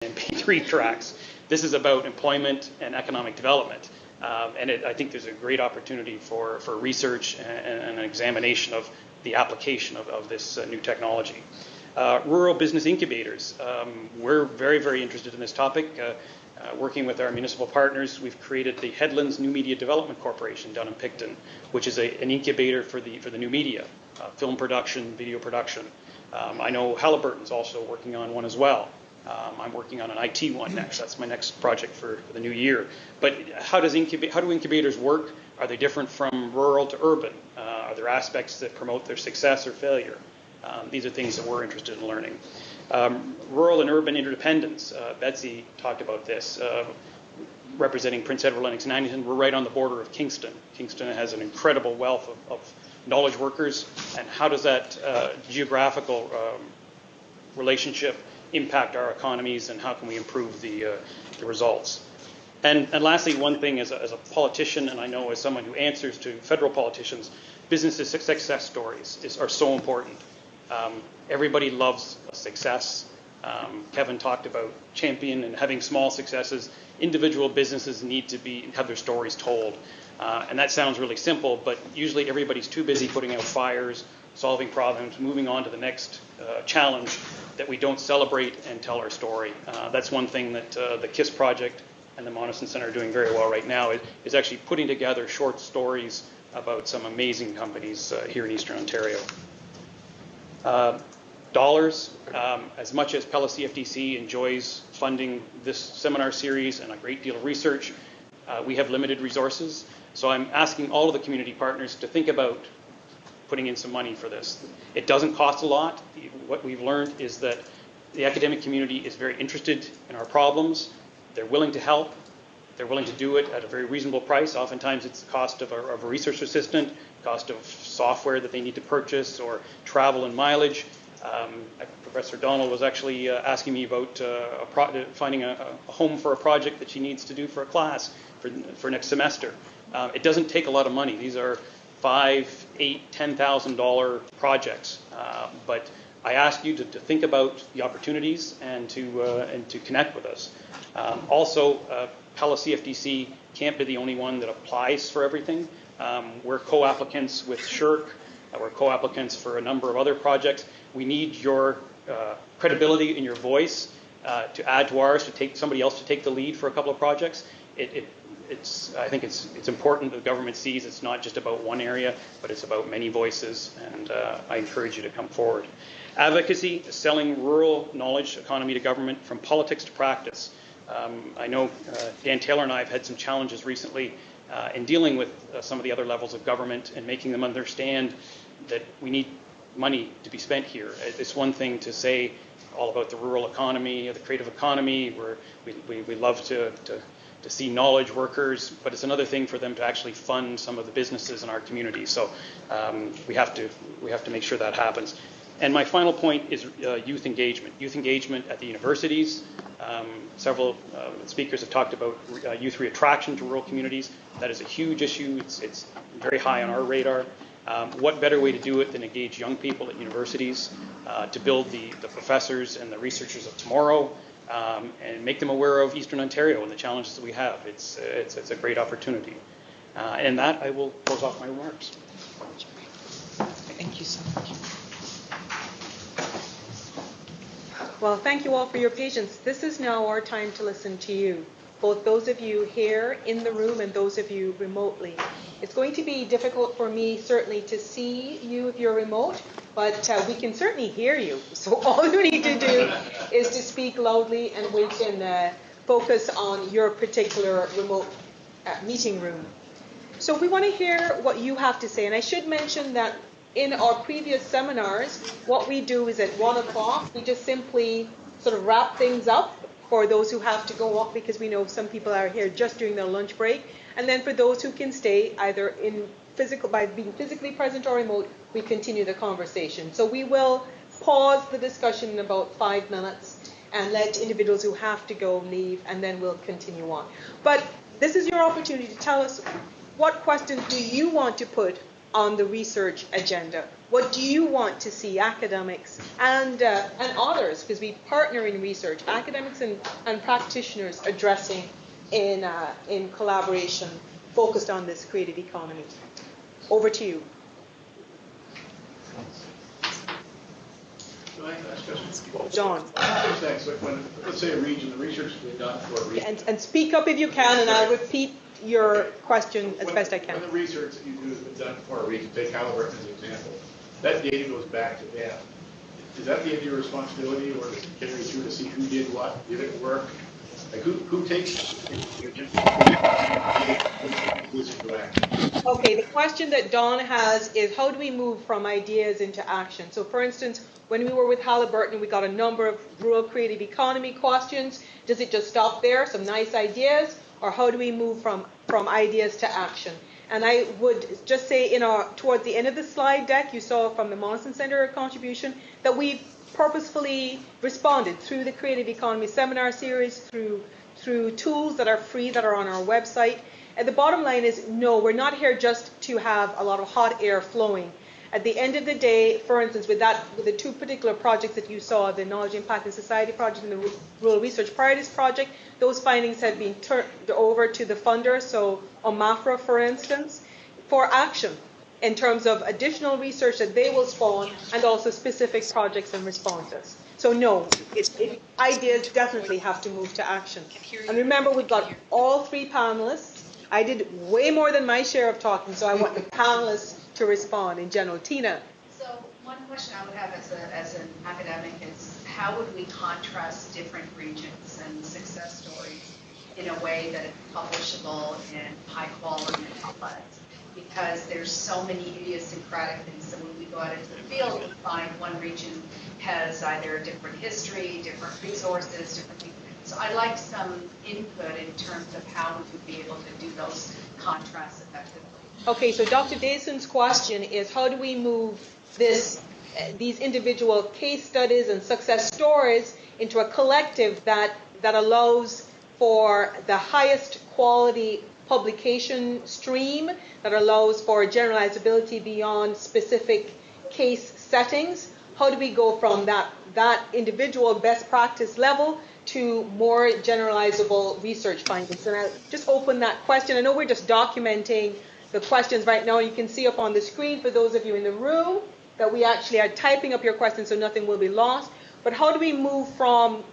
MP3 tracks. This is about employment and economic development. I think there's a great opportunity for research and an examination of the application of this new technology. Rural business incubators. We're very, very interested in this topic. Working with our municipal partners, we've created the Headlands New Media Development Corporation down in Picton, which is an incubator for the new media, film production, video production. I know Halliburton's also working on one as well. I'm working on an IT one next. That's my next project for the new year. But how do incubators work? Are they different from rural to urban? Are there aspects that promote their success or failure? These are things that we're interested in learning. Rural and urban interdependence. Betsy talked about this. Representing Prince Edward Lennox and Addington, we're right on the border of Kingston. Kingston has an incredible wealth of knowledge workers. And how does that geographical relationship impact our economies, and how can we improve the results? And lastly, one thing as a politician, and I know as someone who answers to federal politicians, business success stories are so important. Everybody loves a success. Kevin talked about champion and having small successes. Individual businesses need to have their stories told. And that sounds really simple, but usually everybody's too busy putting out fires, solving problems, moving on to the next challenge, that we don't celebrate and tell our story. That's one thing that the KISS project and the Monessen Centre are doing very well right now, is actually putting together short stories about some amazing companies here in Eastern Ontario. Dollars, as much as Pella CFDC enjoys funding this seminar series and a great deal of research, we have limited resources. So I'm asking all of the community partners to think about putting in some money for this. It doesn't cost a lot. What we've learned is that the academic community is very interested in our problems. They're willing to help. They're willing to do it at a very reasonable price. Oftentimes it's the cost of a research assistant, cost of software that they need to purchase, or travel and mileage. Professor Donald was actually asking me about finding a home for a project that she needs to do for a class for next semester. It doesn't take a lot of money. These are $5,000, $8,000, $10,000 projects. But I ask you to think about the opportunities and to connect with us. Also, Pella CFDC can't be the only one that applies for everything. We're co-applicants with SSHRC. We're co-applicants for a number of other projects. We need your credibility and your voice to add to ours, to take somebody else to take the lead for a couple of projects. I think it's important that the government sees it's not just about one area, but it's about many voices, and I encourage you to come forward. Advocacy, selling rural knowledge economy to government, from politics to practice. I know Dan Taylor and I have had some challenges recently in dealing with some of the other levels of government and making them understand that we need money to be spent here. It's one thing to say all about the rural economy, or the creative economy, where we love to see knowledge workers, but it's another thing for them to actually fund some of the businesses in our community. So we have to make sure that happens. And my final point is youth engagement. Youth engagement at the universities. Several speakers have talked about youth reattraction to rural communities. That is a huge issue. It's very high on our radar. What better way to do it than engage young people at universities to build the professors and the researchers of tomorrow, and make them aware of Eastern Ontario and the challenges that we have. It's a great opportunity. And that, I will close off my remarks. Thank you so much. Well, thank you all for your patience. This is now our time to listen to you, both those of you here in the room and those of you remotely. It's going to be difficult for me, certainly, to see you if you're remote, but we can certainly hear you. So all you need to do is to speak loudly, and we can focus on your particular remote meeting room. So we want to hear what you have to say. And I should mention that in our previous seminars, what we do is at 1 o'clock, we just simply sort of wrap things up for those who have to go up, because we know some people are here just during their lunch break. And then for those who can stay, either by being physically present or remote, we continue the conversation. So we will pause the discussion in about 5 minutes and let individuals who have to go leave, and then we'll continue on. But this is your opportunity to tell us, what questions do you want to put on the research agenda? What do you want to see academics and others, because we partner in research, academics and practitioners addressing in collaboration focused on this creative economy? Over to you. Can I ask a question? John. Thanks. When, let's say a region, the research is being done for a region. And speak up if you can, and I'll repeat your question as best I can. When the research that you do has been done for a region, take Halliburton as an example, that data goes back to them. Is that the end of your responsibility, or does it carry through to see who did what? Did it work? Like who takes Okay, the question that Don has is, how do we move from ideas into action? So for instance, when we were with Halliburton, we got a number of rural creative economy questions. Does it just stop there, some nice ideas? Or how do we move from ideas to action? And I would just say towards the end of the slide deck, you saw from the Monson Center contribution that we purposefully responded through the Creative Economy Seminar Series, through tools that are free that are on our website. And the bottom line is, no, we're not here just to have a lot of hot air flowing. At the end of the day, for instance, with the two particular projects that you saw, the Knowledge Impact in Society project and the Rural Research Priorities project, those findings have been turned over to the funder, so OMAFRA, for instance, for action in terms of additional research that they will spawn and also specific projects and responses. So no, ideas definitely have to move to action. And remember, we've got all three panelists. I did way more than my share of talking, so I want the panelists to respond in general. Tina. So one question I would have as an academic is, how would we contrast different regions and success stories in a way that it's publishable in high quality outlets? Because there's so many idiosyncratic things. So when we go out into the field, we find one region has either a different history, different resources, different things. So I'd like some input in terms of how we would be able to do those contrasts effectively. Okay, so Dr. Dason's question is, how do we move these individual case studies and success stories into a collective that allows for the highest quality publication stream, that allows for generalizability beyond specific case settings? How do we go from that individual best practice level to more generalizable research findings? And I'll just open that question. I know we're just documenting the questions right now. You can see up on the screen, for those of you in the room, that we actually are typing up your questions so nothing will be lost. But how do we move from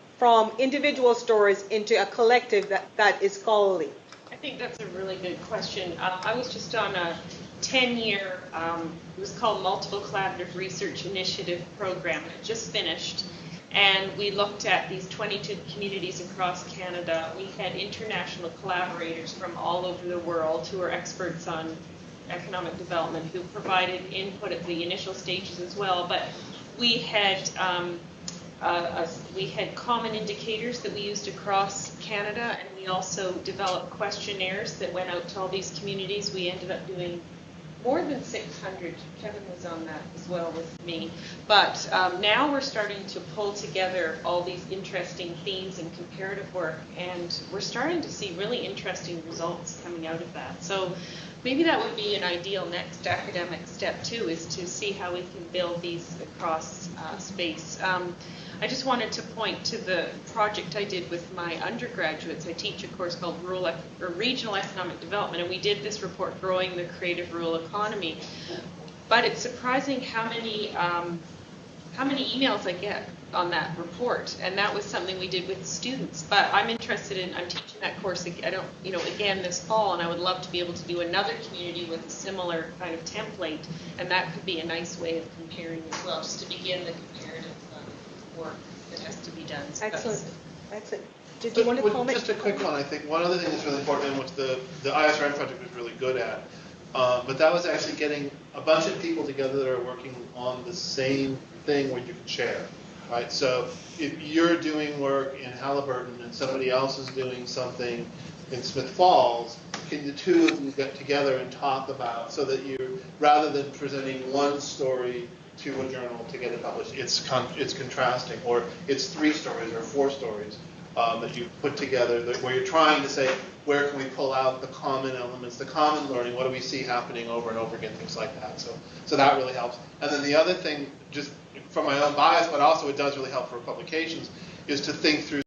individual stories into a collective that is scholarly? I think that's a really good question. I was just on a 10-year, it was called Multiple Collaborative Research Initiative program. It just finished. And we looked at these 22 communities across Canada. We had international collaborators from all over the world who are experts on economic development, who provided input at the initial stages as well. But we had common indicators that we used across Canada, and we also developed questionnaires that went out to all these communities. We ended up doing more than 600. Kevin was on that as well with me. But now we're starting to pull together all these interesting themes and comparative work, and we're starting to see really interesting results coming out of that. So maybe that would be an ideal next academic step too, is to see how we can build these across space. I just wanted to point to the project I did with my undergraduates. I teach a course called Regional Economic Development, and we did this report, Growing the Creative Rural Economy. But it's surprising how many emails I get on that report, and that was something we did with students. But I'm teaching that course again this fall, and I would love to be able to do another community with a similar kind of template, and that could be a nice way of comparing as well, just to begin the comparative work that has to be done. So excellent. Did you want to comment? Just a quick one. I think one other thing that's really important, and which the ISRM project was really good at, but that was actually getting a bunch of people together that are working on the same thing where you can share, right? So if you're doing work in Halliburton and somebody else is doing something in Smith Falls, can the two of you get together and talk about, so that you, rather than presenting one story to a journal to get it published, it's contrasting, or it's 3 stories or 4 stories. that you put together, where you're trying to say, where can we pull out the common elements, the common learning, what do we see happening over and over again, things like that. So that really helps. And then the other thing, just from my own bias, but also it does really help for publications, is to think through